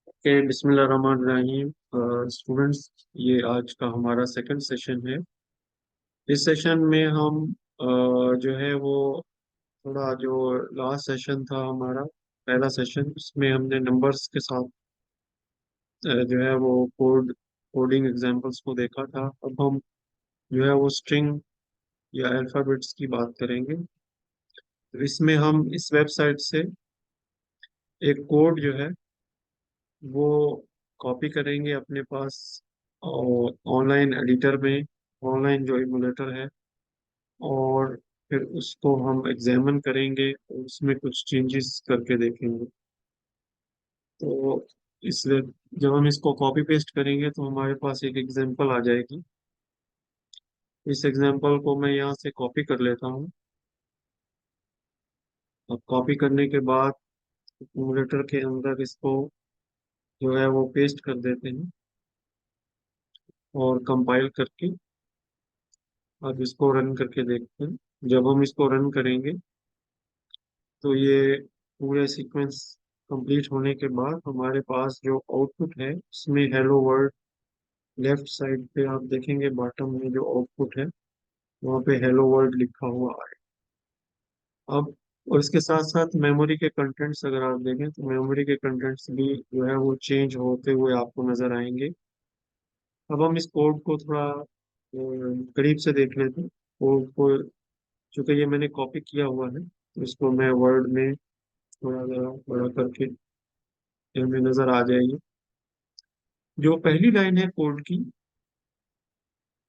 के बिस्मिल्लाहिर्रहमानिर्रहीम। स्टूडेंट्स, ये आज का हमारा सेकंड सेशन है। इस सेशन में हम जो है वो थोड़ा जो लास्ट सेशन था हमारा पहला सेशन, उसमें हमने नंबर्स के साथ जो है वो कोडिंग एग्जांपल्स को देखा था। अब हम जो है वो स्ट्रिंग या अल्फ़ाबेट्स की बात करेंगे। तो इसमें हम इस वेबसाइट से एक कोड जो है वो कॉपी करेंगे अपने पास, और ऑनलाइन एडिटर में, ऑनलाइन जो एमुलेटर है, और फिर उसको हम एग्जामिन करेंगे और उसमें कुछ चेंजेस करके देखेंगे। तो इसलिए जब हम इसको कॉपी पेस्ट करेंगे तो हमारे पास एक एग्जांपल आ जाएगी। इस एग्जांपल को मैं यहाँ से कॉपी कर लेता हूँ। अब कॉपी करने के बाद एमुलेटर के अंदर इसको जो है वो पेस्ट कर देते हैं और कंपाइल करके अब इसको रन करके देखते हैं। जब हम इसको रन करेंगे तो ये पूरे सीक्वेंस कंप्लीट होने के बाद हमारे पास जो आउटपुट है उसमें हेलो वर्ल्ड, लेफ्ट साइड पे आप देखेंगे बॉटम में जो आउटपुट है वहाँ पे हेलो वर्ल्ड लिखा हुआ है। अब और इसके साथ साथ मेमोरी के कंटेंट्स अगर आप देखें तो मेमोरी के कंटेंट्स भी जो है वो चेंज होते हुए आपको नजर आएंगे। अब हम इस कोड को थोड़ा करीब से देख लेते हैं। कोड को चूंकि ये मैंने कॉपी किया हुआ है तो इसको मैं वर्ड में थोड़ा सा बड़ा करके हमें नजर आ जाएगी। जो पहली लाइन है कोड की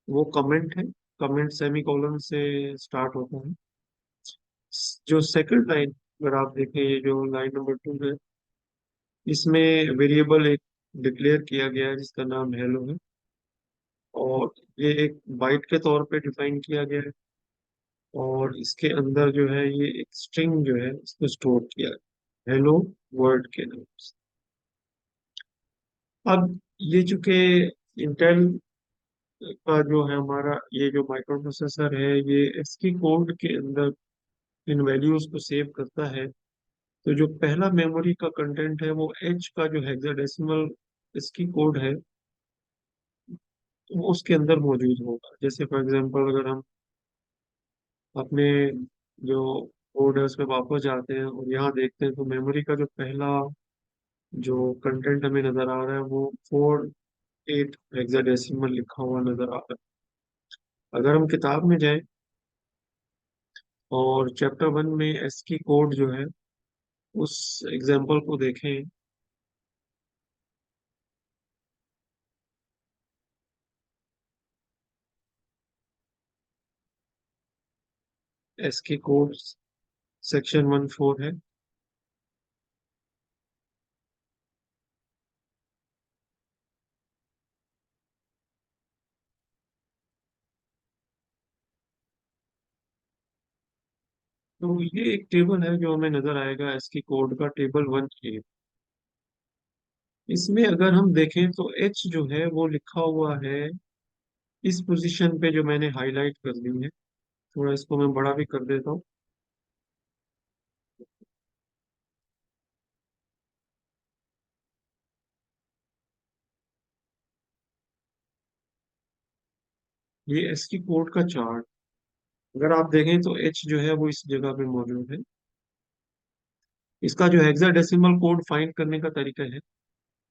वो कमेंट है। कमेंट सेमीकोलन से स्टार्ट होता है। जो सेकंड लाइन अगर आप देखें, ये जो लाइन नंबर 2 है, इसमें वेरिएबल एक डिक्लेयर किया गया है जिसका नाम हेलो है, और ये एक बाइट के तौर पे डिफाइन किया गया है, और इसके अंदर जो है ये एक स्ट्रिंग जो है इसको स्टोर किया है हेलो वर्ड के नाम से। अब ये चूंकि इंटेल का जो है हमारा ये जो माइक्रो प्रोसेसर है, ये इसकी कोड के अंदर इन वैल्यूज को सेव करता है। तो जो पहला मेमोरी का कंटेंट है वो एच का जो हेक्साडेसिमल इसकी कोड है वो उसके अंदर मौजूद होगा। जैसे फॉर एग्जांपल अगर हम अपने जो कोड है उसमें वापस जाते हैं और यहाँ देखते हैं तो मेमोरी का जो पहला जो कंटेंट हमें नजर आ रहा है वो 48 हेक्साडेसिमल लिखा हुआ नजर आ रहा है। अगर हम किताब में जाएं और चैप्टर 1 में एस की कोड जो है उस एग्जाम्पल को देखें, एस की कोड सेक्शन 1.4 है। तो ये एक टेबल है जो हमें नजर आएगा एस की कोड का, टेबल 1A। इसमें अगर हम देखें तो एच जो है वो लिखा हुआ है इस पोजीशन पे जो मैंने हाईलाइट कर दी है। थोड़ा इसको मैं बड़ा भी कर देता हूँ। ये एस की कोड का चार्ट अगर आप देखें तो एच जो है वो इस जगह पे मौजूद है। इसका जो हेक्साडेसिमल कोड फाइंड करने का तरीका है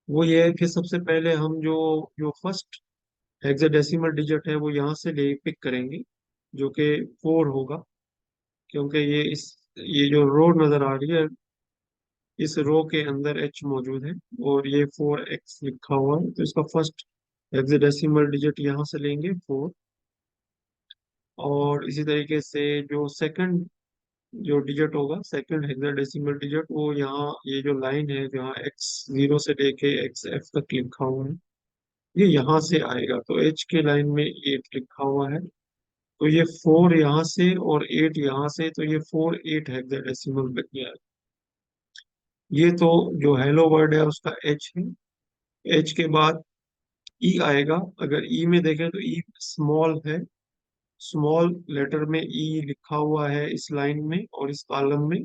वो ये है कि सबसे पहले हम जो जो फर्स्ट हेक्साडेसिमल डिजिट है वो यहाँ से ले पिक करेंगे, जो कि 4 होगा। क्योंकि ये जो रो नजर आ रही है इस रो के अंदर एच मौजूद है और ये 4x लिखा हुआ है, तो इसका फर्स्ट हेक्साडेसिमल डिजिट यहाँ से लेंगे 4। और इसी तरीके से जो सेकंड जो डिजिट होगा, सेकंड हेक्साडेसिमल डिजिट, वो यहाँ ये जो लाइन है जहाँ x0 से लेके xf तक लिखा हुआ है ये यहाँ से आएगा। तो एच के लाइन में 8 लिखा हुआ है, तो ये 4 यहाँ से और 8 यहाँ से, तो ये 4 8 हेक्साडेसिमल बन गया है। ये तो जो हेलो वर्ड है उसका एच है। एच के बाद ई आएगा। अगर ई में देखें तो ई स्मॉल है, स्मॉल लेटर में ई लिखा हुआ है इस लाइन में और इस कॉलम में।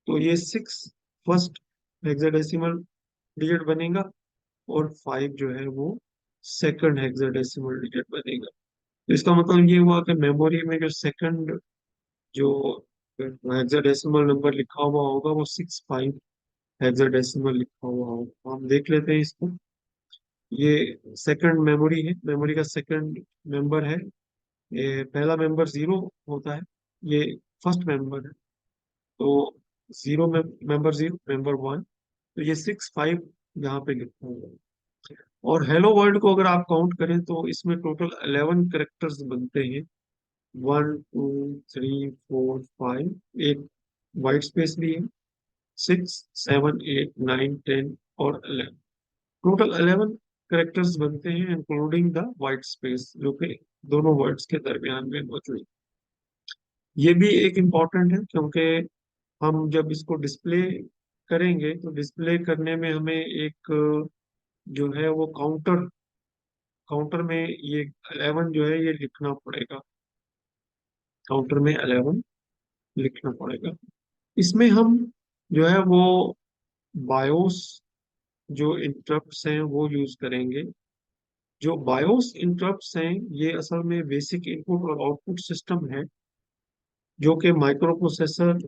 तो ये 6 फर्स्ट हेक्साडेसिमल डिजिट बनेगा, और 5 जो है वो सेकंड हेक्साडेसिमल डिजिट बनेगा। तो इसका मतलब ये हुआ कि मेमोरी में जो सेकंड जो हेक्साडेसिमल नंबर लिखा हुआ होगा वो 65 हेक्साडेसिमल लिखा हुआ होगा। हम देख लेते हैं इसको। ये सेकंड मेमोरी है, मेमोरी का सेकंड मेंबर है। ये पहला मेंबर 0 होता है, ये फर्स्ट मेंबर है। तो जीरो में मेंबर 0, मेंबर 1, तो ये 65 यहाँ पे लिखा हुआ है। और हेलो वर्ल्ड को अगर आप काउंट करें तो इसमें टोटल 11 करेक्टर्स बनते हैं। 1 2 3 4 5, एक वाइट स्पेस भी है। 6 7 8 9 10 और 11, टोटल 11 करेक्टर्स बनते हैं, इंक्लूडिंग द वाइट स्पेस जो कि दोनों वर्ड्स के दरमियान में मौजूद है। ये भी एक इम्पॉर्टेंट है, क्योंकि हम जब इसको डिस्प्ले करेंगे तो डिस्प्ले करने में हमें एक जो है वो काउंटर काउंटर में ये 11 जो है ये लिखना पड़ेगा। काउंटर में 11 लिखना पड़ेगा। इसमें हम जो है वो बायोस जो इंटरप्ट्स हैं वो यूज करेंगे। जो बायोस इंटरप्ट्स हैं ये असल में बेसिक इनपुट और आउटपुट सिस्टम है, जो कि माइक्रो प्रोसेसर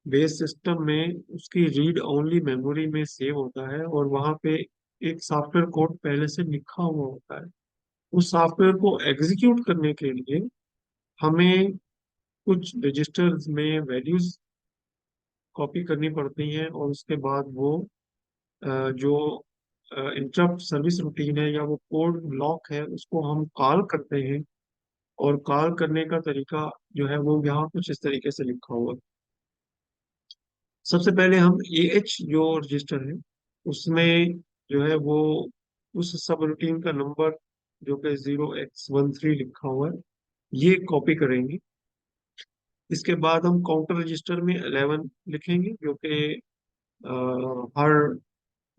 बेस सिस्टम में उसकी रीड ओनली मेमोरी में सेव होता है, और वहाँ पे एक सॉफ्टवेयर कोड पहले से लिखा हुआ होता है। उस सॉफ्टवेयर को एग्जीक्यूट करने के लिए हमें कुछ रजिस्टर्स में वैल्यूज कॉपी करनी पड़ती हैं, और उसके बाद वो जो इंटरप्ट सर्विस रूटीन है या वो कोड ब्लॉक है उसको हम कॉल करते हैं। और कॉल करने का तरीका जो है वो यहाँ कुछ इस तरीके से लिखा हुआ है। सबसे पहले हम ए एच जो रजिस्टर है उसमें जो है वो उस सब रूटीन का नंबर जो कि 0x13 लिखा हुआ है ये कॉपी करेंगे। इसके बाद हम काउंटर रजिस्टर में 11 लिखेंगे, जो कि हर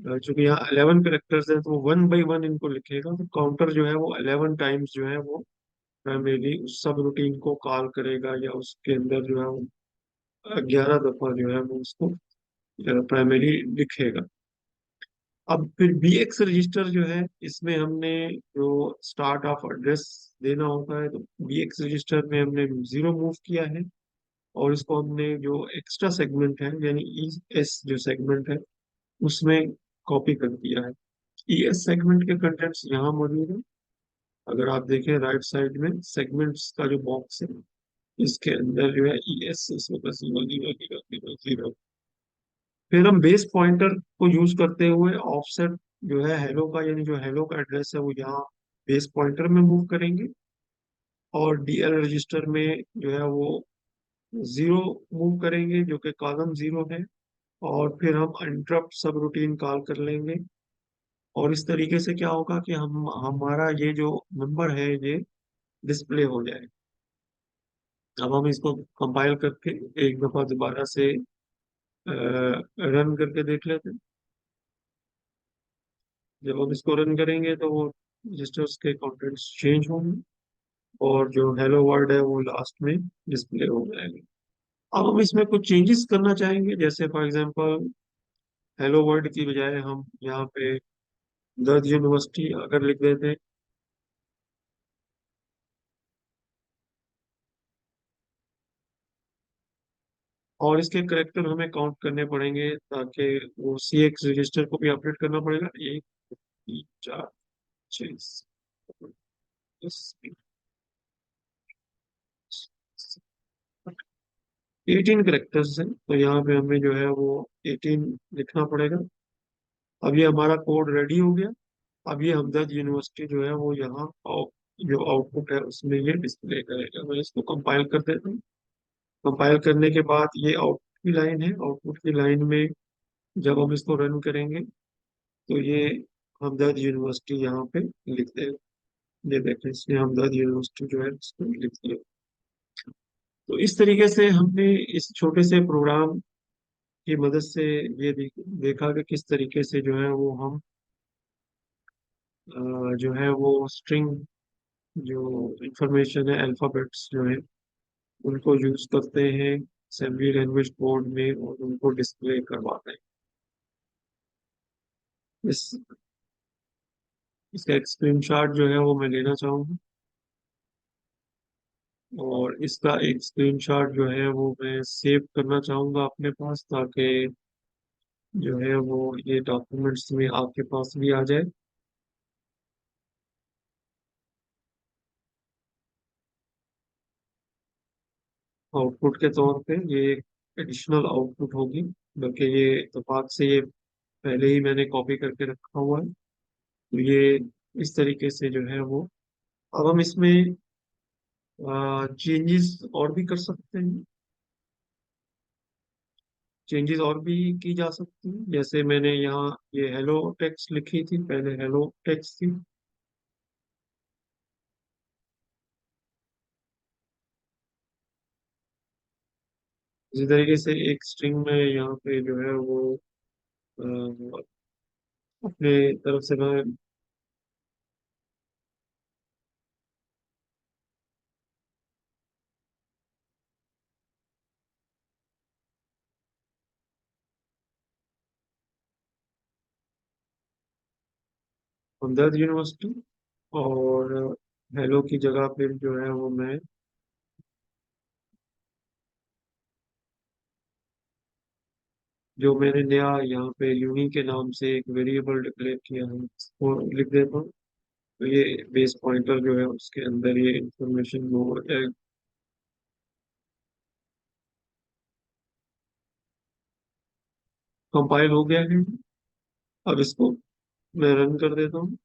चूंकि यहाँ 11 करेक्टर्स हैं तो वो 1 बाई 1 इनको लिखेगा। तो काउंटर जो है वो 11 टाइम्स जो है वो प्राइमरी उस सब रूटीन को कॉल करेगा, या उसके अंदर जो है वो 11 दफा जो है वो उसको प्राइमरी लिखेगा। अब फिर बी एक्स रजिस्टर जो है इसमें हमने जो स्टार्ट ऑफ एड्रेस देना होता है, तो बी एक्स रजिस्टर में हमने 0 मूव किया है, और इसको हमने जो एक्स्ट्रा सेगमेंट है यानी ई एस जो सेगमेंट है उसमें कॉपी कर दिया है। ई एस सेगमेंट के कंटेंट्स यहाँ मौजूद है। अगर आप देखें राइट साइड में सेगमेंट्स का जो बॉक्स है इसके अंदर जो है ई एस इसमें बस 0 0 0 0 0। फिर हम बेस पॉइंटर को यूज करते हुए ऑफसेट जो है हेलो का, यानी जो हेलो का एड्रेस है वो यहाँ बेस पॉइंटर में मूव करेंगे। और डीएल रजिस्टर में जो है वो 0 मूव करेंगे जो कि कॉलम 0 है। और फिर हम इंटरप्ट सब रूटीन कॉल कर लेंगे। और इस तरीके से क्या होगा कि हम हमारा ये जो नंबर है ये डिस्प्ले हो जाए। अब हम इसको कंपाइल करके एक दफा दोबारा से रन करके देख लेते हैं। जब हम इसको रन करेंगे तो वो रजिस्टर्स के कंटेंट्स चेंज होंगे, और जो हेलो वर्ड है वो लास्ट में डिस्प्ले हो जाएगा। अब हम इसमें कुछ चेंजेस करना चाहेंगे, जैसे फॉर एग्जांपल हेलो वर्ड की बजाय हम यहाँ पे दर्ज यूनिवर्सिटी अगर लिख देते हैं। और इसके करेक्टर हमें काउंट करने पड़ेंगे, ताकि वो सी एक्स रजिस्टर को भी अपडेट करना पड़ेगा। 1 2 3 4 5 6 18 करेक्टर्स हैं, तो यहाँ पे हमें जो है वो 18 लिखना पड़ेगा। अब ये हमारा कोड रेडी हो गया। अब ये हमदर्द यूनिवर्सिटी जो है वो यहाँ जो आउटपुट है उसमें ये डिस्प्ले करेगा। मैं इसको कंपाइल कर देता हूँ। कंपाइल करने के बाद ये आउटपुट की लाइन है, आउटपुट की लाइन में जब हम इसको रन करेंगे तो ये हमदर्द यूनिवर्सिटी यहाँ पे लिख देगा। ये देखें इसने हमदर्द यूनिवर्सिटी जो है इसको लिख दिया। तो इस तरीके से हमने इस छोटे से प्रोग्राम की मदद से ये देखा कि किस तरीके से जो है वो हम जो है वो स्ट्रिंग जो इंफॉर्मेशन है अल्फाबेट्स जो है उनको यूज करते हैं असेंबली लैंग्वेज कोड में, और उनको डिस्प्ले करवाते हैं। इस इसका एक स्क्रीनशॉट जो है वो मैं लेना चाहूँगा, और इसका एक स्क्रीनशॉट जो है वो मैं सेव करना चाहूँगा अपने पास, ताकि जो है वो ये डॉक्यूमेंट्स में आपके पास भी आ जाए। आउटपुट के तौर पे ये एक एडिशनल आउटपुट होगी, बल्कि ये इत्तेफाक से ये पहले ही मैंने कॉपी करके रखा हुआ है। तो ये इस तरीके से जो है वो, अब हम इसमें चेंजेस और भी कर सकते हैं। चेंजेस और भी की जा सकती हैं, जैसे मैंने यहाँ ये हेलो टेक्स्ट लिखी थी, पहले हेलो टेक्स्ट थी। इसी तरीके से एक स्ट्रिंग में यहाँ पे जो है वो अ, अपने तरफ से मैं हमदर्द यूनिवर्सिटी, और हेलो की जगह पे जो है वो मैं जो मैंने नया यहाँ पे यूनी के नाम से एक वेरिएबल डिक्लेयर किया है वो लिख देता हूँ। तो ये बेस पॉइंटर जो है उसके अंदर ये इंफॉर्मेशन वो कंपाइल हो गया है। अब इसको मैं रन कर देता हूँ।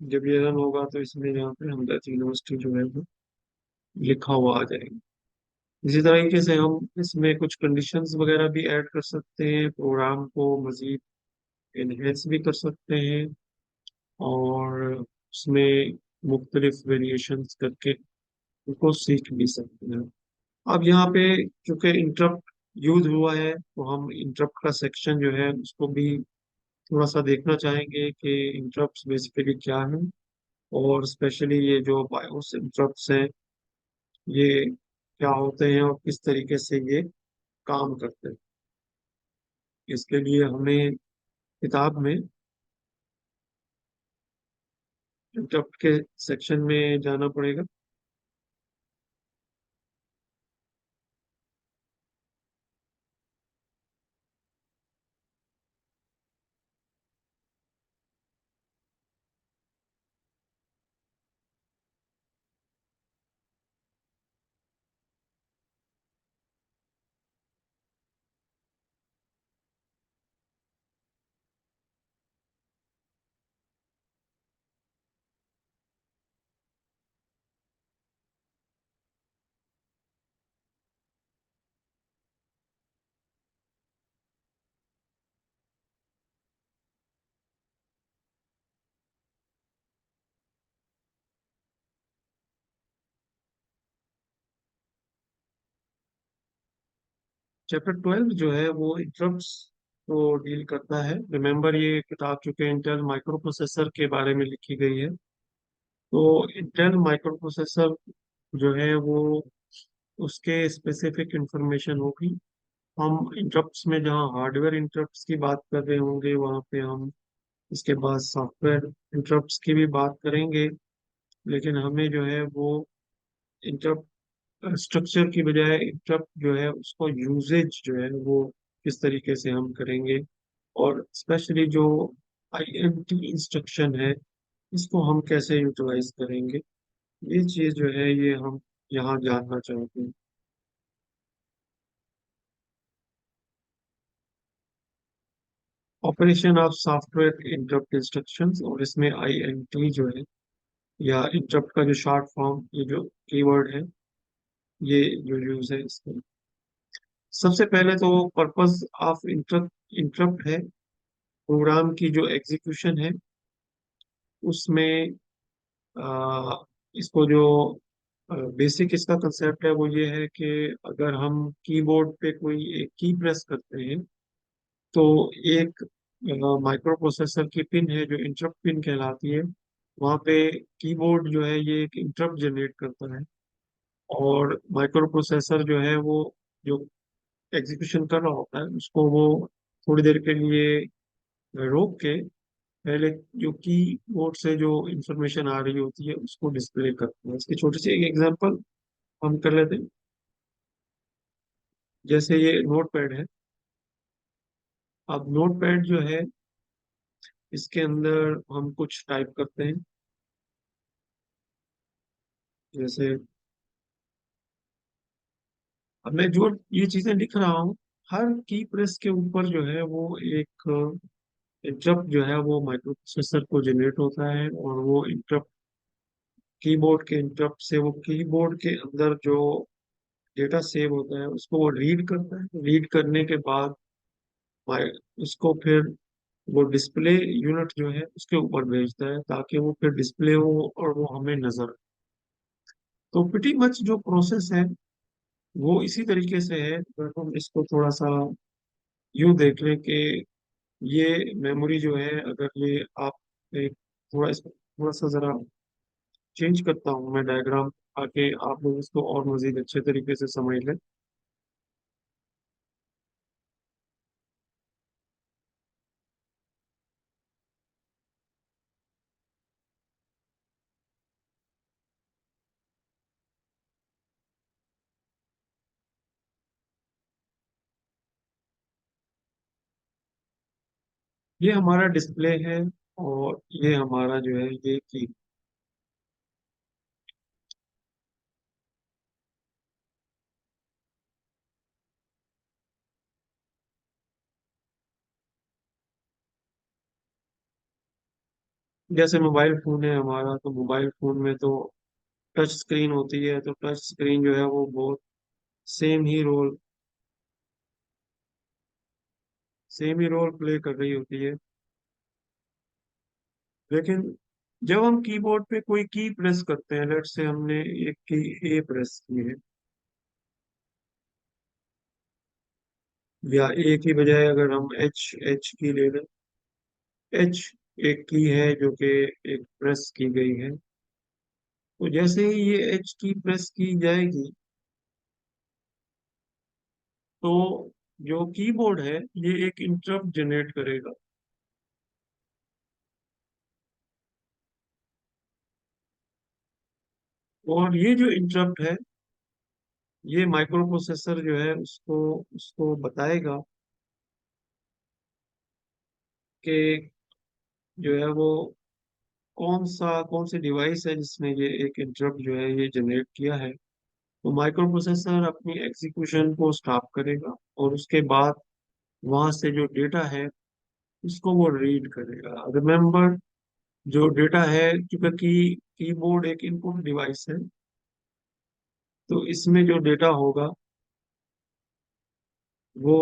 जब ये रन होगा तो इसमें यहाँ पे हमदर्द यूनिवर्सिटी जो है वो लिखा हुआ आ जाएगा। इसी तरीके से हम इसमें कुछ कंडीशंस वगैरह भी ऐड कर सकते हैं, प्रोग्राम को मजीद एनहेंस भी कर सकते हैं, और उसमें मुख्तलिफ वेरिएशंस करके उनको सीख भी सकते हैं। अब यहाँ पे चूंकि इंटरप्ट यूज हुआ है, तो हम इंटरप्ट का सेक्शन जो है उसको भी थोड़ा सा देखना चाहेंगे कि इंटरप्ट बेसिकली क्या है, और स्पेशली ये जो बायोस इंटरप्ट्स हैं ये क्या होते हैं और किस तरीके से ये काम करते हैं। इसके लिए हमें किताब में इंटरप्ट के सेक्शन में जाना पड़ेगा। चैप्टर 12 जो है वो इंटरप्ट्स को डील करता है। रिमेम्बर ये किताब चूंकि इंटेल माइक्रो प्रोसेसर के बारे में लिखी गई है, तो इंटेल माइक्रो प्रोसेसर जो है वो उसके स्पेसिफिक इंफॉर्मेशन होगी। हम इंटरप्ट्स में जहाँ हार्डवेयर इंटरप्ट्स की बात कर रहे होंगे वहाँ पे हम इसके बाद सॉफ्टवेयर इंटरप्ट्स की भी बात करेंगे, लेकिन हमें जो है वो इंटरप्ट स्ट्रक्चर की बजाय इंटरप्ट जो है उसको यूजेज जो है वो किस तरीके से हम करेंगे, और स्पेशली जो आईएनटी इंस्ट्रक्शन है इसको हम कैसे यूटिलाइज करेंगे, ये चीज जो है ये हम यहाँ जानना चाहते हैं। Operation of software interrupt instructions, और इसमें आईएनटी जो है या इंटरप्ट का जो शॉर्ट फॉर्म, ये जो कीवर्ड है ये जो यूज है इसमें, सबसे पहले तो पर्पस ऑफ इंटरप्ट इंटरप्ट है प्रोग्राम की जो एग्जीक्यूशन है उसमें। आ, इसको जो बेसिक इसका कंसेप्ट है वो ये है कि अगर हम कीबोर्ड पे कोई एक की प्रेस करते हैं, तो एक माइक्रो प्रोसेसर की पिन है जो इंटरप्ट पिन कहलाती है, वहाँ पे कीबोर्ड जो है ये एक इंटरप्ट जनरेट करता है, और माइक्रो प्रोसेसर जो है वो जो एग्जीक्यूशन कर रहा होता है उसको वो थोड़ी देर के लिए रोक के पहले जो कीबोर्ड से जो इंफॉर्मेशन आ रही होती है उसको डिस्प्ले करते हैं। इसकी छोटी सी एक एग्जांपल हम कर लेते हैं। जैसे ये नोट पैड है। अब नोट पैड जो है, इसके अंदर हम कुछ टाइप करते हैं। जैसे अब मैं जो ये चीजें लिख रहा हूँ, हर की प्रेस के ऊपर जो है वो एक इंटरप्ट जो है वो माइक्रो प्रोसेसर को जनरेट होता है, और वो इंटरप्ट कीबोर्ड के इंटरप्ट से वो कीबोर्ड के अंदर जो डेटा सेव होता है उसको वो रीड करता है। रीड करने के बाद उसको फिर वो डिस्प्ले यूनिट जो है उसके ऊपर भेजता है, ताकि वो फिर डिस्प्ले हो और वो हमें नजर आए। तो प्रीटी मच जो प्रोसेस है वो इसी तरीके से है। अगर हम इसको थोड़ा सा यूं देख लें कि ये मेमोरी जो है, अगर ये आप एक थोड़ा इसको थोड़ा सा जरा चेंज करता हूँ मैं डायग्राम, ताकि आप लोग इसको और मजीद अच्छे तरीके से समझ लें। ये हमारा डिस्प्ले है, और ये हमारा जो है ये की। जैसे मोबाइल फोन है हमारा, तो मोबाइल फोन में तो टच स्क्रीन होती है, तो टच स्क्रीन जो है वो बहुत सेम ही रोल सेम ही रोल प्ले कर रही होती है। लेकिन जब हम कीबोर्ड पे कोई की प्रेस करते हैं, लेट से हमने एक की ए प्रेस की है, या ए की बजाय अगर हम एच एच की ले लें। एच एक की है जो कि एक प्रेस की गई है। तो जैसे ही ये एच की प्रेस की जाएगी, तो जो कीबोर्ड है ये एक इंटरप्ट जनरेट करेगा। और ये जो इंटरप्ट है, ये माइक्रो प्रोसेसर जो है उसको उसको बताएगा कि जो है वो कौन सी डिवाइस है जिसने ये एक इंटरप्ट जो है ये जनरेट किया है। तो माइक्रो प्रोसेसर अपनी एग्जीक्यूशन को स्टॉप करेगा, और उसके बाद वहां से जो डेटा है उसको वो रीड करेगा। रिमेम्बर, जो डेटा है, क्योंकि कीबोर्ड एक इनपुट डिवाइस है, तो इसमें जो डेटा होगा वो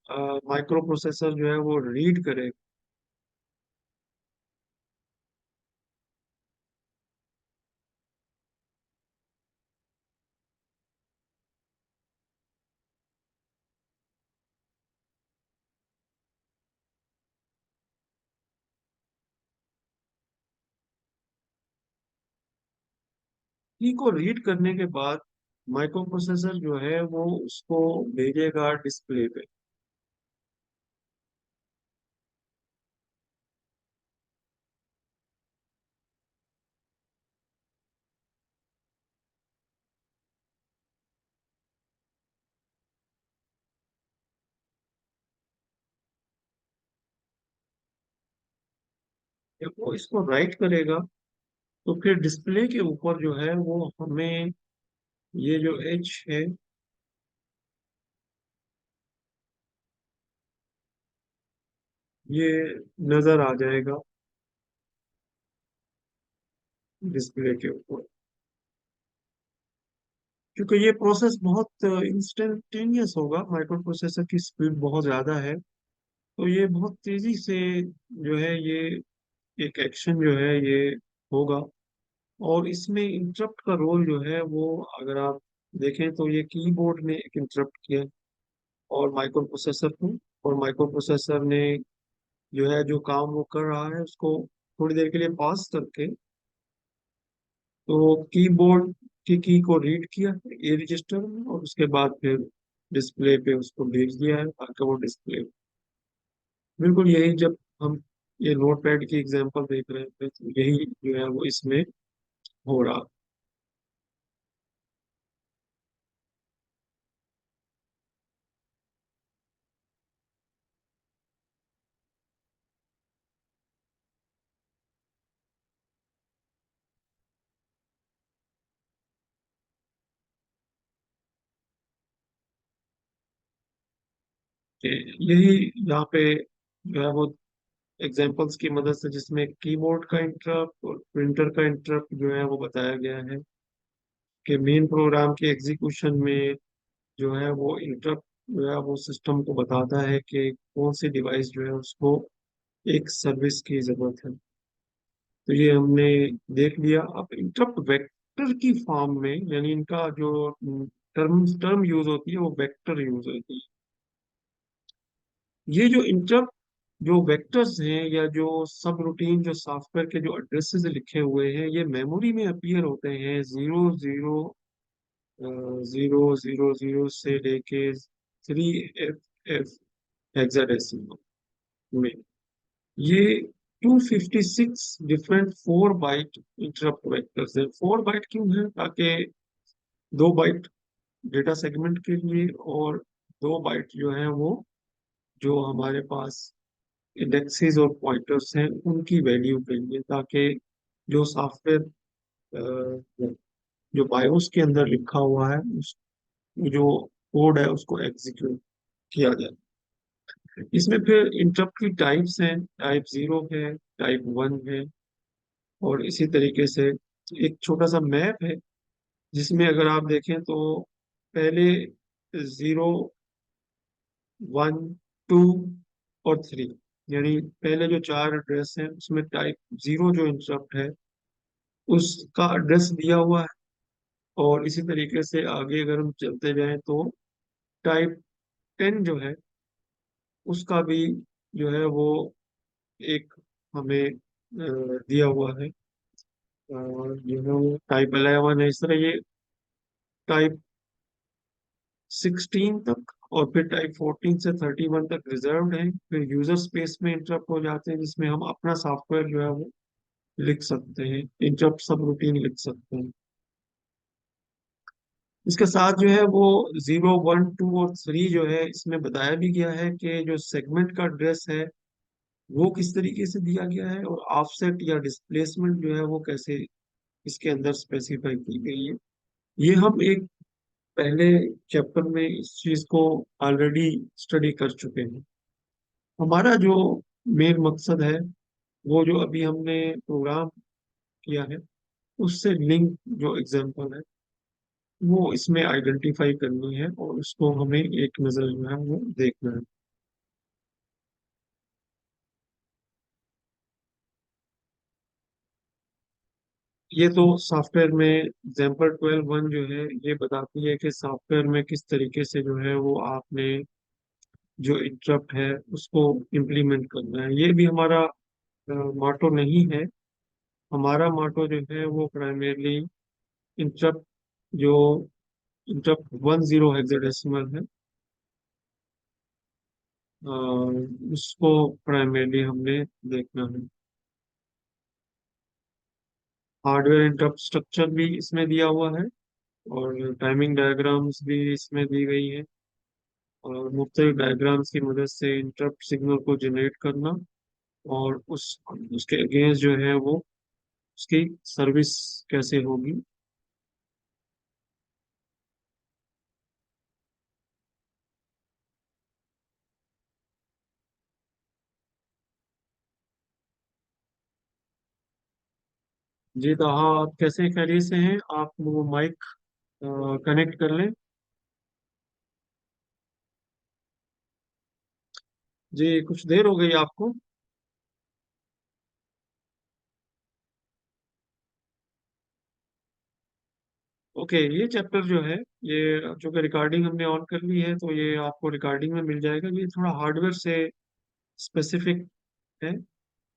माइक्रो प्रोसेसर जो है वो रीड करेगा। की को रीड करने के बाद माइक्रो प्रोसेसर जो है वो उसको भेजेगा डिस्प्ले पे। जब वो इसको राइट करेगा, तो फिर डिस्प्ले के ऊपर जो है वो हमें ये जो एच है ये नजर आ जाएगा डिस्प्ले के ऊपर। क्योंकि ये प्रोसेस बहुत इंस्टेंटेनियस होगा, माइक्रो प्रोसेसर की स्पीड बहुत ज़्यादा है, तो ये बहुत तेज़ी से जो है ये एक एक्शन जो है ये होगा। और इसमें इंटरप्ट का रोल जो है वो, अगर आप देखें तो ये कीबोर्ड ने एक इंटरप्ट किया और माइक्रो प्रोसेसर को, और माइक्रो प्रोसेसर ने जो है जो काम वो कर रहा है उसको थोड़ी देर के लिए पॉज करके, तो कीबोर्ड की को रीड किया ए रजिस्टर में, और उसके बाद फिर डिस्प्ले पे उसको भेज दिया है ताकि वो डिस्प्ले। बिल्कुल यही, जब हम ये नोट पैड की एग्जांपल देख रहे थे तो यही जो है वो इसमें हो रहा। कि यही यहाँ पे जो है वो एग्जांपल्स की मदद से, जिसमें कीबोर्ड का इंटरप्ट और प्रिंटर का इंटरप्ट जो है वो बताया गया है कि मेन प्रोग्राम के एग्जीक्यूशन में जो है वो इंटरप्ट जो है वो सिस्टम को बताता है कि कौन सी डिवाइस जो है उसको एक सर्विस की जरूरत है। तो ये हमने देख लिया। अब इंटरप्ट वेक्टर की फॉर्म में, यानी इनका जो टर्म टर्म यूज होती है वो वेक्टर यूज होती है। ये जो इंटरप्ट जो वेक्टर्स हैं या जो सब रूटीन जो सॉफ्टवेयर के जो एड्रेसेस लिखे हुए हैं, ये मेमोरी में अपीयर होते हैं 0 0 0 0 0 से लेके 3FF हेक्साडेसिमल में। ये 256 डिफरेंट 4 बाइट इंटरप्ट वेक्टर्स है। 4 बाइट क्यों है? ताकि 2 बाइट डेटा सेगमेंट के लिए और 2 बाइट जो है वो जो हमारे पास इंडेक्सेस और पॉइंटर्स हैं उनकी वैल्यू के लिए, ताकि जो सॉफ्टवेयर जो बायोस के अंदर लिखा हुआ है उस जो कोड है उसको एग्जीक्यूट किया जाए। इसमें फिर इंटरप्ट की टाइप्स हैं, टाइप 0 है, टाइप 1 है, और इसी तरीके से एक छोटा सा मैप है जिसमें अगर आप देखें तो पहले 0 1 2 और 3, यानी पहले जो 4 एड्रेस हैं उसमें टाइप 0 जो इंटरप्ट है उसका एड्रेस दिया हुआ है। और इसी तरीके से आगे अगर हम चलते जाएं तो टाइप 10 जो है उसका भी जो है वो एक हमें दिया हुआ है। और जो है वो टाइप 11 है। इस तरह ये टाइप 16 तक और फिर टाइप 14 से 31 तक रिजर्व्ड है। फिर यूजर स्पेस में इंटरप्ट हो जाते हैं जिसमें हम अपना सॉफ्टवेयर जो है वो लिख सकते हैं, इंटरप्ट सब रूटीन लिख सकते हैं। इसके साथ जो है वो 0 1 2 और 3 जो है इसमें बताया भी गया है कि जो सेगमेंट का एड्रेस है वो किस तरीके से दिया गया है, और ऑफसेट या डिस्प्लेसमेंट जो है वो कैसे इसके अंदर स्पेसिफाई की गई है। ये हम एक पहले चैप्टर में इस चीज को ऑलरेडी स्टडी कर चुके हैं। हमारा जो मेन मकसद है वो जो अभी हमने प्रोग्राम किया है उससे लिंक जो एग्जांपल है वो इसमें आइडेंटिफाई करनी है और उसको हमें एक नजर जो है वो देखना है। ये तो सॉफ्टवेयर में एग्जाम्पल 12 1 जो है ये बताती है कि सॉफ्टवेयर में किस तरीके से जो है वो आपने जो इंटरप्ट है उसको इम्प्लीमेंट करना है। ये भी हमारा मोटो नहीं है। हमारा मोटो जो है वो प्राइमरली इंटरप्ट जो इंटरप्ट 10 हेक्साडेसिमल है, अ, उसको प्राइमरली हमने देखना है। हार्डवेयर इंटरप्ट स्ट्रक्चर भी इसमें दिया हुआ है और टाइमिंग डायग्राम्स भी इसमें दी गई है। और मुख्तलिफ डायग्राम्स की मदद से इंटरप्ट सिग्नल को जनरेट करना और उसके अगेंस्ट जो है वो उसकी सर्विस कैसे होगी। जी तो हाँ, आप कैसे खैरियत से हैं? आप वो माइक कनेक्ट कर लें। जी कुछ देर हो गई आपको। ओके, ये चैप्टर जो है ये चूंकि रिकॉर्डिंग हमने ऑन कर ली है तो ये आपको रिकॉर्डिंग में मिल जाएगा। ये थोड़ा हार्डवेयर से स्पेसिफिक है,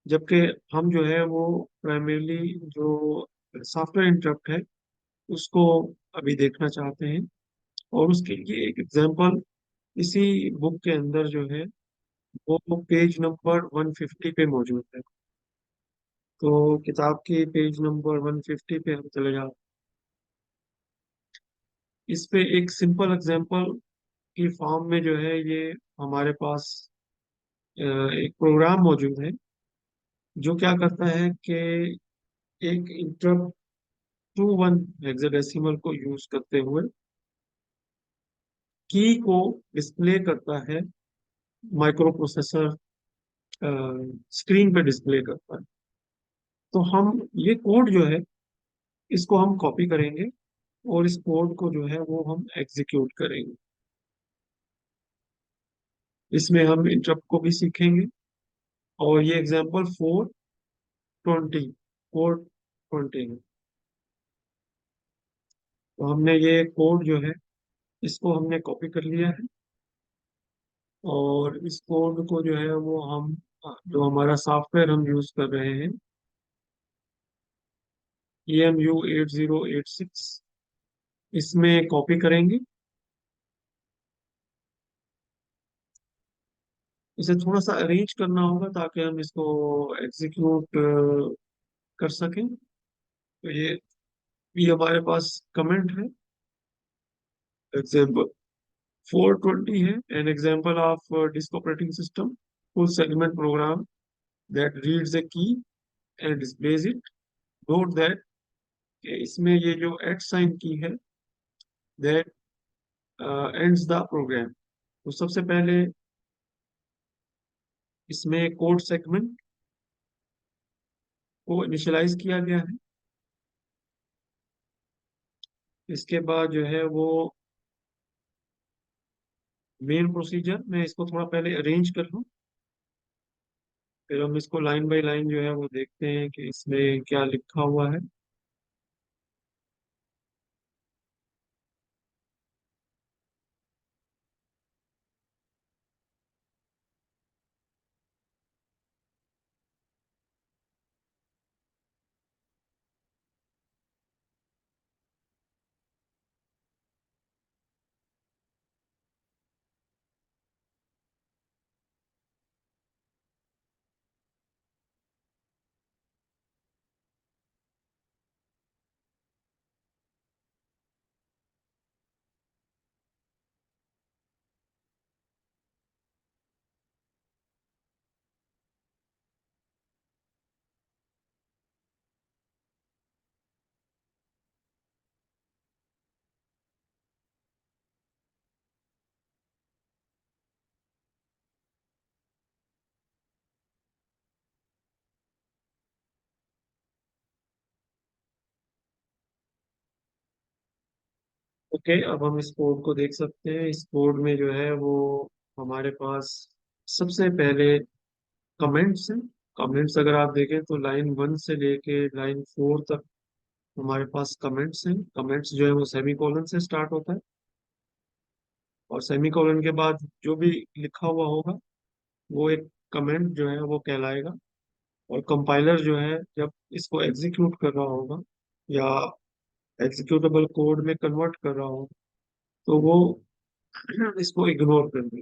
जबकि हम जो है वो प्राइमरली जो सॉफ्टवेयर इंटरप्ट है उसको अभी देखना चाहते हैं। और उसके लिए एक एग्जांपल इसी बुक के अंदर जो है वो पेज नंबर 150 पे मौजूद है। तो किताब के पेज नंबर 150 पे हम चले जाओ। इस पे एक सिंपल एग्जांपल की फॉर्म में जो है ये हमारे पास एक प्रोग्राम मौजूद है जो क्या करता है कि एक इंटरप्ट टू वन हेक्साडेसिमल को यूज करते हुए की को डिस्प्ले करता है, माइक्रो प्रोसेसर स्क्रीन पे डिस्प्ले करता है। तो हम ये कोड जो है इसको हम कॉपी करेंगे और इस कोड को जो है वो हम एग्जीक्यूट करेंगे। इसमें हम इंटरप्ट को भी सीखेंगे। और ये एग्जांपल 420 है। तो हमने ये कोड जो है इसको हमने कॉपी कर लिया है। और इस कोड को जो है वो हम जो हमारा सॉफ्टवेयर हम यूज कर रहे हैं EMU 8086, इसमें कॉपी करेंगे। इसे थोड़ा सा अरेंज करना होगा ताकि हम इसको एग्जीक्यूट कर सकें। तो ये हमारे पास कमेंट है। एग्जाम्पल 420 है, an example of disk operating system full segment program that reads a key and displays it. Note that इसमें ये जो एट साइन की है दैट एंड्स द प्रोग्राम। तो सबसे पहले इसमें कोड सेगमेंट को इनिशियलाइज किया गया है। इसके बाद जो है वो मेन प्रोसीजर, मैं इसको थोड़ा पहले अरेंज कर लूँ, फिर हम इसको लाइन बाय लाइन जो है वो देखते हैं कि इसमें क्या लिखा हुआ है। ओके, अब हम इस कोड को देख सकते हैं। इस कोड में जो है वो हमारे पास सबसे पहले कमेंट्स हैं। कमेंट्स अगर आप देखें तो लाइन 1 से लेके लाइन 4 तक हमारे पास कमेंट्स हैं। कमेंट्स जो है वो सेमी कॉलन से स्टार्ट होता है और सेमी कॉलन के बाद जो भी लिखा हुआ होगा वो एक कमेंट जो है वो कहलाएगा। और कंपाइलर जो है जब इसको एग्जीक्यूट कर रहा होगा या एग्जीक्यूटेबल कोड में कन्वर्ट कर रहा होगा तो वो इसको इग्नोर कर दे।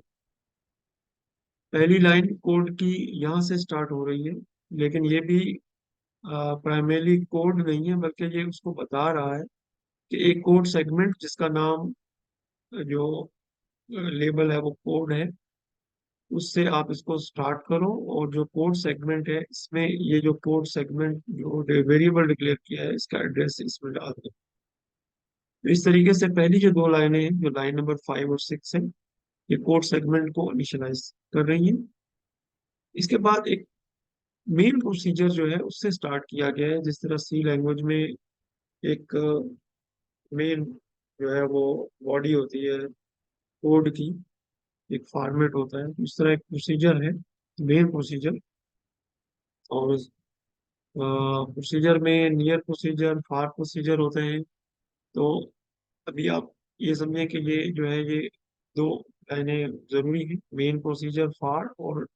पहली लाइन कोड की यहाँ से स्टार्ट हो रही है, लेकिन ये भी प्राइमरी कोड नहीं है बल्कि ये उसको बता रहा है कि एक कोड सेगमेंट जिसका नाम जो लेबल है वो कोड है, उससे आप इसको स्टार्ट करो। और जो कोड सेगमेंट है इसमें ये जो कोड सेगमेंट जो वेरिएबल डिक्लेयर किया है इसका एड्रेस इसमें डाल दो। तो इस तरीके से पहली जो दो लाइनें हैं जो लाइन नंबर 5 और 6 है ये कोड सेगमेंट को इनिशियलाइज कर रही है। इसके बाद एक मेन प्रोसीजर जो है उससे स्टार्ट किया गया है। जिस तरह सी लैंग्वेज में एक मेन जो है वो बॉडी होती है कोड की, एक फॉर्मेट होता है, इस तरह एक प्रोसीजर है, मेन प्रोसीजर। और प्रोसीजर में नियर प्रोसीजर, फार प्रोसीजर होते हैं। तो अभी आप ये समझिए कि ये जो है ये दो लाइनें जरूरी है, मेन प्रोसीजर फार और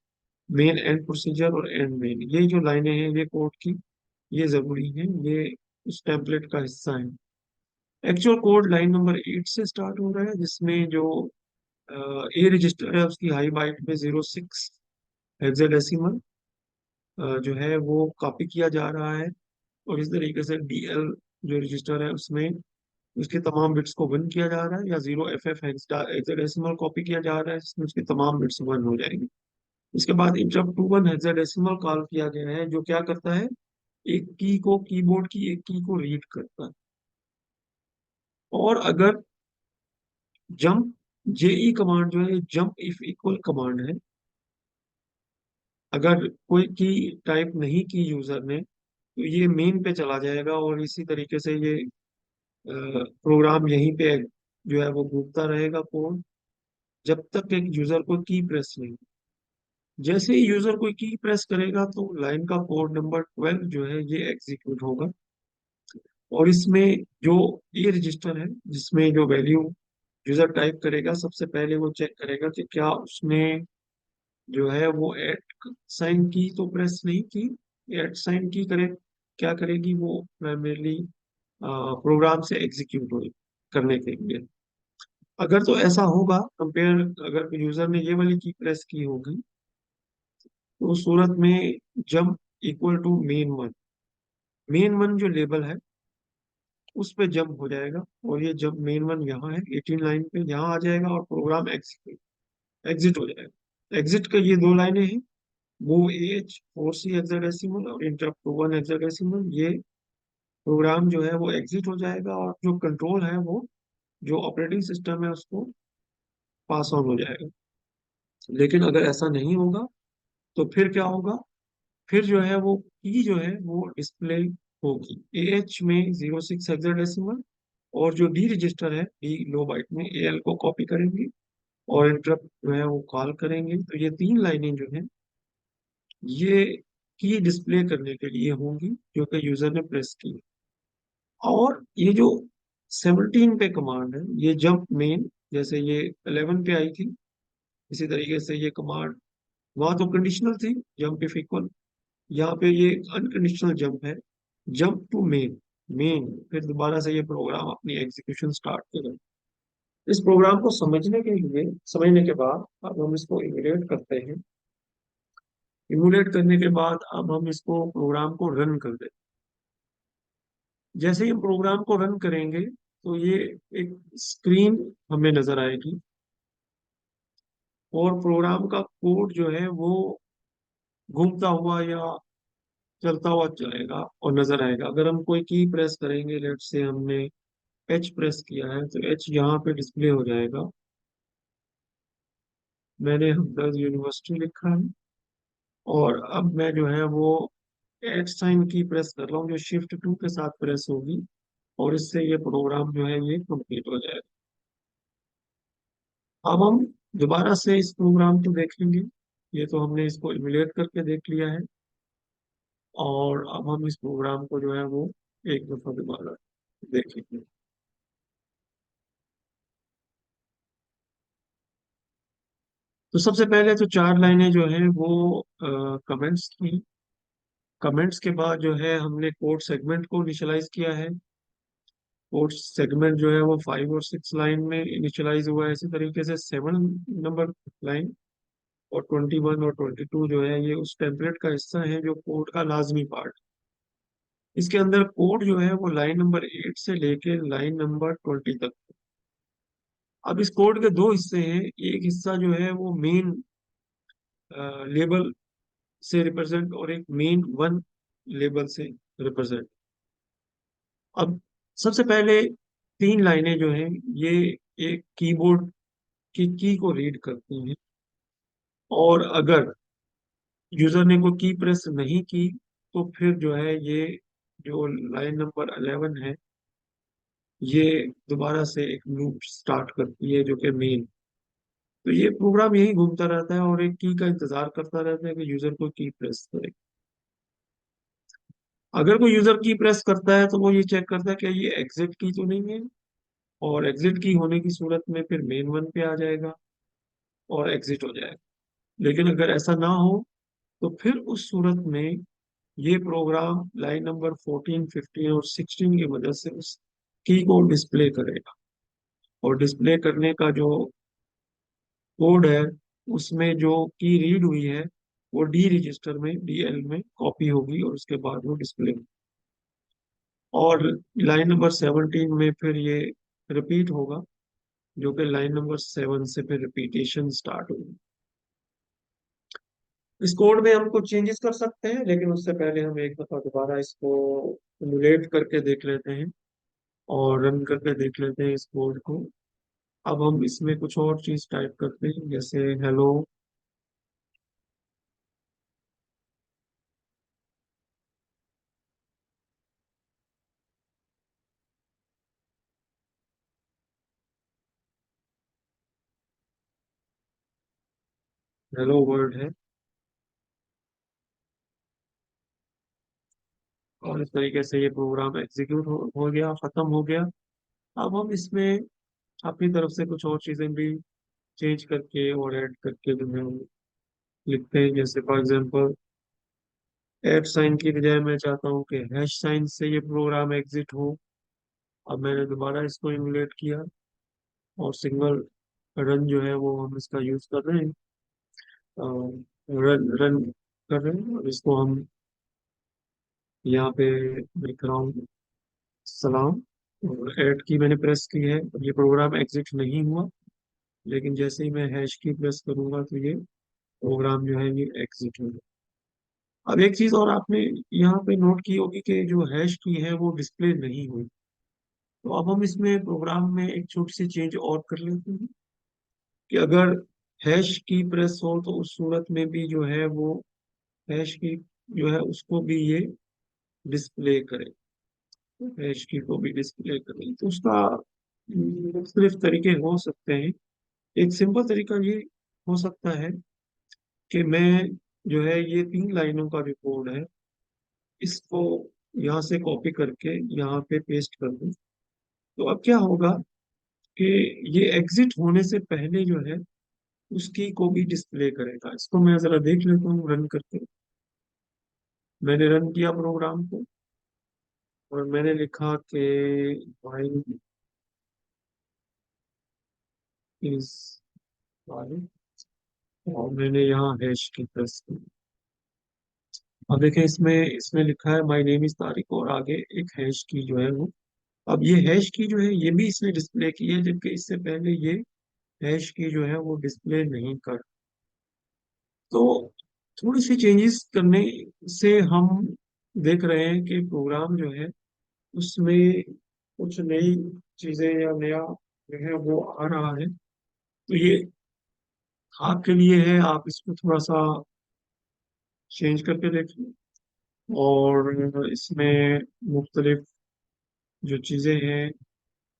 मेन एंड प्रोसीजर और एंड मेन। ये जो लाइनें हैं ये कोड की ये जरूरी है, ये उस टेम्पलेट का हिस्सा है। एक्चुअल कोड लाइन नंबर 8 से स्टार्ट हो रहा है जिसमें जो ए रजिस्टर है उसकी हाई बाइट में 06 हेक्साडेसिमल जो है वो कॉपी किया जा रहा है, और इस तरीके से डीएल जो रजिस्टर है उसमें उसके तमाम बिट्स को वन किया जा रहा है, या 0FF हेक्साडेसिमल कॉपी किया जा रहा है जिसमें उसके तमाम बिट्स वन हो जाएंगे। इसके बाद interrupt to one hexadecimal call किया गया है, जो क्या करता है, एक की को, कीबोर्ड की एक की को रीड करता है। और अगर जंप जेई कमांड जो है, जंप इफ इक्वल कमांड है, अगर कोई की टाइप नहीं की यूजर ने तो ये मेन पे चला जाएगा, और इसी तरीके से ये प्रोग्राम यहीं पे जो है वो घूमता रहेगा कोड, जब तक एक यूजर को की प्रेस नहीं। जैसे ही यूजर कोई की प्रेस करेगा तो लाइन का कोड नंबर 12 जो है ये एग्जीक्यूट होगा, और इसमें जो ये रजिस्टर है जिसमें जो वैल्यू यूजर टाइप करेगा, सबसे पहले वो चेक करेगा कि क्या उसने जो है वो एट साइन की तो प्रेस नहीं की। एट साइन की करे, क्या करेगी वो प्राइमरली प्रोग्राम से एग्जीक्यूट हो करने के लिए। अगर तो ऐसा होगा कंपेयर, अगर यूजर ने ये वाली की प्रेस की होगी तो उस सूरत में jump equal to main one, main one जो लेबल है उस पे जंप हो जाएगा, और ये जंप मेन वन यहाँ है 18 लाइन पे, यहाँ आ जाएगा और प्रोग्राम एग्जिट हो जाएगा। एग्जिट का ये दो लाइनें हैं, मूव एज 4C हेक्साडेसिमल और इंटरप्ट टू वन हेक्साडेसिमल, ये प्रोग्राम जो है वो एग्जिट हो जाएगा, और जो कंट्रोल है वो जो ऑपरेटिंग सिस्टम है उसको पास ऑन हो जाएगा। लेकिन अगर ऐसा नहीं होगा तो फिर क्या होगा, फिर जो है वो की जो है वो डिस्प्ले होगी एएच में 06 हेक्साडेसिमल, और जो डी रजिस्टर है डी लो बाइट में एएल को कॉपी करेंगे, और इंटरप्ट जो है वो कॉल करेंगे। तो ये तीन लाइनें जो है ये की डिस्प्ले करने के लिए होंगी जो कि यूजर ने प्रेस की। और ये जो 17 पे कमांड है, ये जंप मेन, जैसे ये 11 पे आई थी, इसी तरीके से ये कमांड वहां तो कंडीशनल थी जंप इफ इक्वल, यहाँ पे ये अनकंडीशनल जंप है, जंप टू मेन। मेन फिर दोबारा से ये प्रोग्राम अपनी एग्जीक्यूशन स्टार्ट करेगा। इस प्रोग्राम को समझने के बाद अब हम इसको इमुलेट करते हैं। इमुलेट करने के बाद अब हम इसको प्रोग्राम को रन कर दें। जैसे ही हम प्रोग्राम को रन करेंगे तो ये एक स्क्रीन हमें नजर आएगी, और प्रोग्राम का कोड जो है वो घूमता हुआ या चलता हुआ चलेगा और नजर आएगा। अगर हम कोई की प्रेस करेंगे, लेट से हमने एच प्रेस किया है तो एच यहाँ पे डिस्प्ले हो जाएगा। मैंने हमदर्द यूनिवर्सिटी लिखा है, और अब मैं जो है वो एट साइन की प्रेस कर रहा हूँ जो शिफ्ट टू के साथ प्रेस होगी, और इससे ये प्रोग्राम जो है ये कंप्लीट हो जाएगा। अब हम दोबारा से इस प्रोग्राम को देखेंगे। ये तो हमने इसको इमुलेट करके देख लिया है, और अब हम इस प्रोग्राम को जो है वो एक दफा दोबारा देखेंगे। तो सबसे पहले तो चार लाइनें जो है वो कमेंट्स थी। कमेंट्स के बाद जो है हमने कोड सेगमेंट को इनिशियलाइज किया है। कोड सेगमेंट जो है वो 5 और 6 लाइन में इनिशियलाइज हुआ है। इसी तरीके से 7 नंबर लाइन और 21 और 22 जो है ये उस टेम्पलेट का हिस्सा है जो कोड का लाजमी पार्ट। इसके अंदर कोड जो है वो लाइन नंबर 8 से लेके लाइन नंबर 20 तक। अब इस कोड के दो हिस्से हैं, एक हिस्सा जो है वो मेन लेबल से रिप्रेजेंट, और एक मेन वन लेबल से रिप्रेजेंट। अब सबसे पहले तीन लाइनें जो हैं ये एक कीबोर्ड की को रीड करती हैं, और अगर यूजर ने कोई की प्रेस नहीं की तो फिर जो है ये जो लाइन नंबर 11 है ये दोबारा से एक लूप स्टार्ट करती है जो कि मेन। तो ये प्रोग्राम यही घूमता रहता है और एक की का इंतजार करता रहता है कि यूजर को की प्रेस करे। अगर कोई यूजर की प्रेस करता है तो वो ये चेक करता है कि ये एग्जिट की तो नहीं है, और एग्जिट की होने की सूरत में फिर मेन वन पे आ जाएगा और एग्जिट हो जाएगा। लेकिन अगर ऐसा ना हो तो फिर उस सूरत में ये प्रोग्राम लाइन नंबर 14, 15 और 16 की मदद से उस की को डिस्प्ले करेगा, और डिस्प्ले करने का जो कोड है उसमें जो की रीड हुई है वो डी रजिस्टर में, डीएल में कॉपी होगी और उसके बाद वो डिस्प्ले। और लाइन नंबर 17 में फिर ये रिपीट होगा, जो कि लाइन नंबर 7 से फिर रिपीटेशन स्टार्ट होगी। इस कोड में हम कुछ चेंजेस कर सकते हैं, लेकिन उससे पहले हम एक दफा दोबारा इसको सिमुलेट करके देख लेते हैं और रन करके देख लेते हैं इस कोड को। अब हम इसमें कुछ और चीज टाइप करते हैं, जैसे हेलो। हेलो वर्ल्ड है। और इस तरीके से ये प्रोग्राम एग्जीक्यूट हो गया, खत्म हो गया। अब हम इसमें अपनी तरफ से कुछ और चीजें भी चेंज करके और ऐड करके जो है वो लिखते हैं। जैसे फॉर एग्जांपल एट साइन की बजाय मैं चाहता हूँ कि हैश साइन से ये प्रोग्राम एग्जिट हो। अब मैंने दोबारा इसको इमुलेट किया और सिंगल रन जो है वो हम इसका यूज कर रहे हैं। रन रन कर रहे हैं और इसको हम यहाँ पे लिख रहा हूँ सलाम। और ऐड की मैंने प्रेस की है, अब ये प्रोग्राम एग्जिट नहीं हुआ, लेकिन जैसे ही मैं हैश की प्रेस करूंगा तो ये प्रोग्राम जो है ये एग्जिट होगा। अब एक चीज और आपने यहाँ पे नोट की होगी कि जो हैश की है वो डिस्प्ले नहीं हुई। तो अब हम इसमें प्रोग्राम में एक छोटी सी चेंज और कर लेते हैं कि अगर हैश की प्रेस हो तो उस सूरत में भी जो है वो हैश की जो है उसको भी ये डिस्प्ले करे। हैश की को भी डिस्प्ले करे, तो उसका मुख्तलिफ तरीके हो सकते हैं। एक सिंपल तरीका ये हो सकता है कि मैं जो है ये 3 लाइनों का जो कोड है इसको यहाँ से कॉपी करके यहाँ पे पेस्ट कर दूं। तो अब क्या होगा कि ये एग्जिट होने से पहले जो है उसकी को भी डिस्प्ले करेगा। इसको मैं जरा देख लेता हूँ रन करके। मैंने रन किया प्रोग्राम को और मैंने लिखा कि भाई इस और मैंने यहाँ हैश की प्रेस की। अब देखें इसमें इसमें लिखा है माय नेम इज तारिक और आगे एक हैश की जो है वो। अब ये हैश की जो है ये भी इसने डिस्प्ले की है, जबकि इससे पहले ये हैश की जो है वो डिस्प्ले नहीं कर। तो थोड़ी सी चेंजेस करने से हम देख रहे हैं कि प्रोग्राम जो है उसमें कुछ नई चीजें या नया जो है वो आ रहा है। तो ये आपके लिए है, आप इसको थोड़ा सा चेंज करके देखिए और इसमें मुख्तलिफ जो चीजें हैं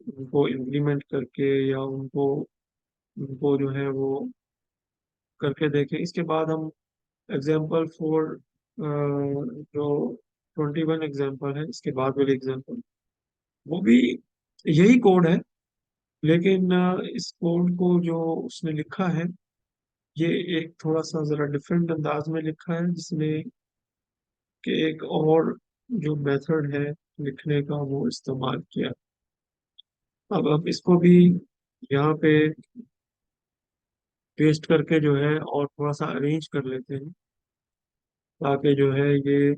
उनको इम्प्लीमेंट करके या उनको उनको जो है वो करके देखें। इसके बाद हम एग्जाम्पल फोर जो 21 एग्जाम्पल है इसके बाद वाली एग्जाम्पल वो भी यही कोड है, लेकिन इस कोड को जो उसने लिखा है ये एक थोड़ा सा जरा डिफरेंट अंदाज में लिखा है, जिसमें कि एक और जो मेथड है लिखने का वो इस्तेमाल किया। अब इसको भी यहाँ पे पेस्ट करके जो है और थोड़ा सा अरेंज कर लेते हैं, ताकि जो है ये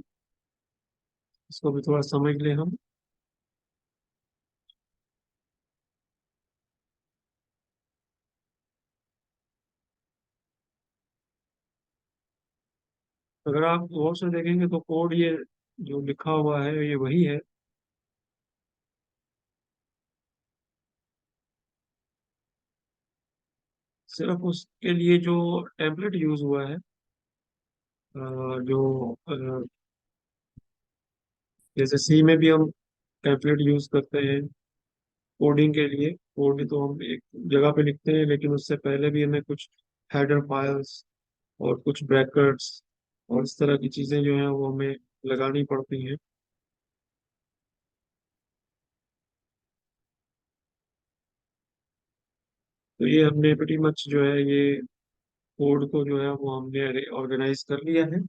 इसको भी थोड़ा समझ लें हम। अगर आप गौर से देखेंगे तो कोड ये जो लिखा हुआ है ये वही है। सिर्फ उसके लिए जो टेम्पलेट यूज हुआ है, जो जैसे सी में भी हम टेम्पलेट यूज करते हैं कोडिंग के लिए। कोड तो हम एक जगह पे लिखते हैं, लेकिन उससे पहले भी हमें कुछ हेडर फाइल्स और कुछ ब्रैकेट्स और इस तरह की चीजें जो हैं वो हमें लगानी पड़ती हैं। तो ये हमने pretty मच जो है ये कोड को जो है वो हमने ऑर्गेनाइज कर लिया है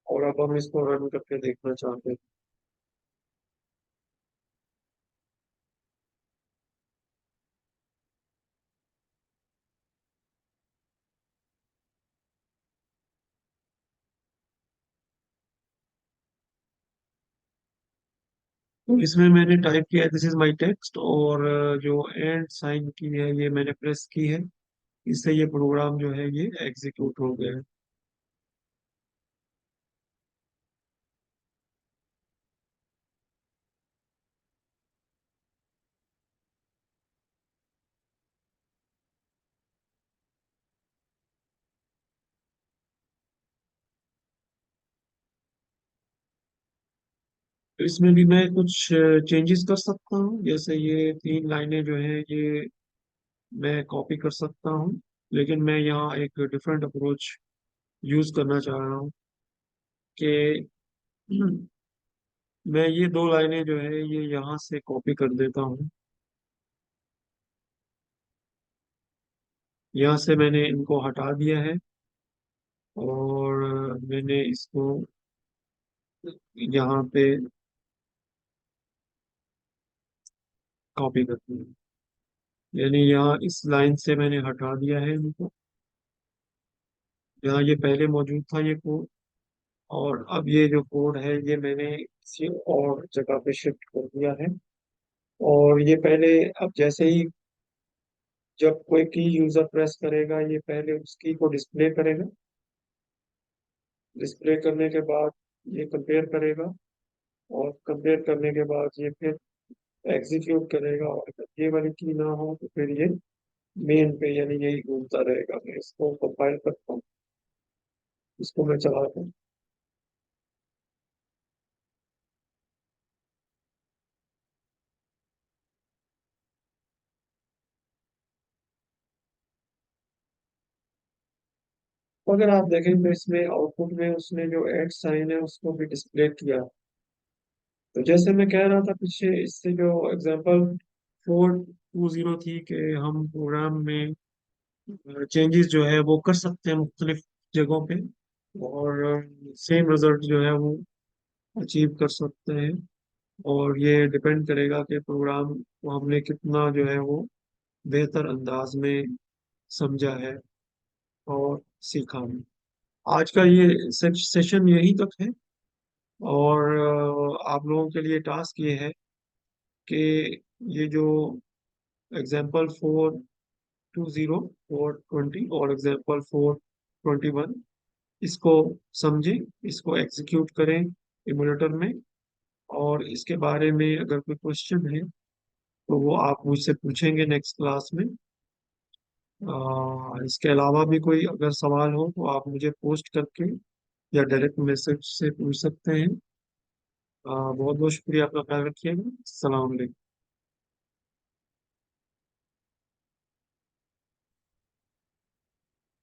और अब हम इसको रन करके देखना चाहते हैं। तो इसमें मैंने टाइप किया दिस इज माय टेक्स्ट, और जो एंड साइन की है ये मैंने प्रेस की है। इससे ये प्रोग्राम जो है ये एग्जीक्यूट हो गया है। तो इसमें भी मैं कुछ चेंजेस कर सकता हूँ, जैसे ये 3 लाइनें जो है ये मैं कॉपी कर सकता हूँ, लेकिन मैं यहाँ एक डिफरेंट अप्रोच यूज करना चाह रहा हूँ कि मैं ये 2 लाइनें जो है ये यहाँ से कॉपी कर देता हूँ। यहाँ से मैंने इनको हटा दिया है, और मैंने इसको यहाँ पे कॉपी कर दिया। यानी यहाँ इस लाइन से मैंने हटा दिया है इनको। यहाँ ये पहले मौजूद था ये कोड, और अब ये जो कोड है ये मैंने किसी और जगह पे शिफ्ट कर दिया है। और ये पहले, अब जैसे ही जब कोई की यूजर प्रेस करेगा ये पहले उस की को डिस्प्ले करेगा। डिस्प्ले करने के बाद ये कंपेयर करेगा, और कंपेयर करने के बाद ये फिर एग्जीक्यूट करेगा, और अगर ये वाली की ना हो तो फिर ये मेन पे यानी यही घूमता रहेगा। मैं इसको कंपाइल करता हूँ, इसको मैं चलाता हूँ। तो अगर आप देखें तो इसमें आउटपुट में उसने जो एड साइन है उसको भी डिस्प्ले किया। तो जैसे मैं कह रहा था पीछे, इससे जो एग्जांपल 420 थी कि हम प्रोग्राम में चेंजेस जो है वो कर सकते हैं मुख्तलिफ जगहों पे, और सेम रिजल्ट जो है वो अचीव कर सकते हैं। और ये डिपेंड करेगा कि प्रोग्राम को हमने कितना जो है वो बेहतर अंदाज में समझा है और सीखा है। आज का ये सेशन यहीं तक है, और आप लोगों के लिए टास्क ये है कि ये जो एग्जाम्पल 420 420 और एग्जाम्पल 421, इसको समझें, इसको एग्जीक्यूट करें इमुलेटर में। और इसके बारे में अगर कोई क्वेश्चन है तो वो आप मुझसे पूछेंगे नेक्स्ट क्लास में। इसके अलावा भी कोई अगर सवाल हो तो आप मुझे पोस्ट करके या डायरेक्ट मैसेज से पूछ सकते हैं। बहुत बहुत शुक्रिया, अपना ख्याल रखिएगा। सलाम।